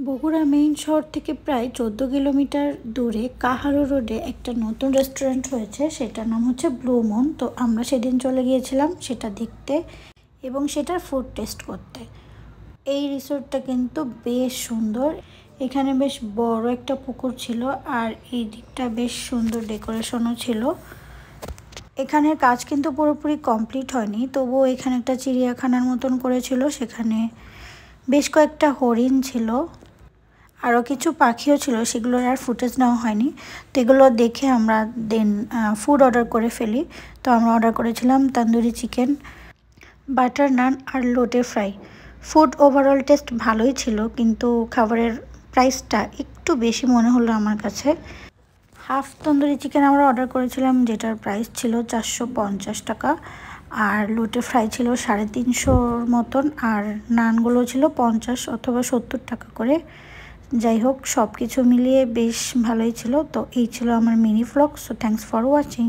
Bogura main শহর থেকে প্রায় 14 কিলোমিটার দূরে কাহারো রোডে একটা নতুন রেস্টুরেন্ট হয়েছে, সেটার নাম হচ্ছে ব্লু মুন। তো আমরা সেদিন চলে গিয়েছিলাম সেটা দেখতে এবং সেটার ফুড টেস্ট করতে। এই রিসোর্টটা কিন্তু বেশ সুন্দর, এখানে বেশ বড় একটা পুকুর ছিল আর এই দিকটা বেশ সুন্দর ডেকোরেশনও ছিল। এখানের কাজ কিন্তু পুরোপুরি কমপ্লিট হয়নি, তবুও এখানে একটা চিড়িয়াখানার মতন করেছিল, সেখানে বেশ কয়েকটা হরিণ ছিল, আরও কিছু পাখিও ছিল, সেগুলোর আর ফুটেজ নেওয়া হয়নি। তো এগুলো দেখে আমরা দেন ফুড অর্ডার করে ফেলি। তো আমরা অর্ডার করেছিলাম তন্দুরি চিকেন, বাটার নান আর লোটে ফ্রাই। ফুড ওভারঅল টেস্ট ভালোই ছিল, কিন্তু খাবারের প্রাইসটা একটু বেশি মনে হলো আমার কাছে। হাফ তন্দুরি চিকেন আমরা অর্ডার করেছিলাম, যেটার প্রাইস ছিল 450 টাকা, আর লোটে ফ্রাই ছিল 350 মতন, আর নানগুলো ছিল 50 অথবা 70 টাকা করে। যাই হোক, সব কিছু মিলিয়ে বেশ ভালোই ছিল। তো এই ছিল আমার mini vlog. So thanks for watching.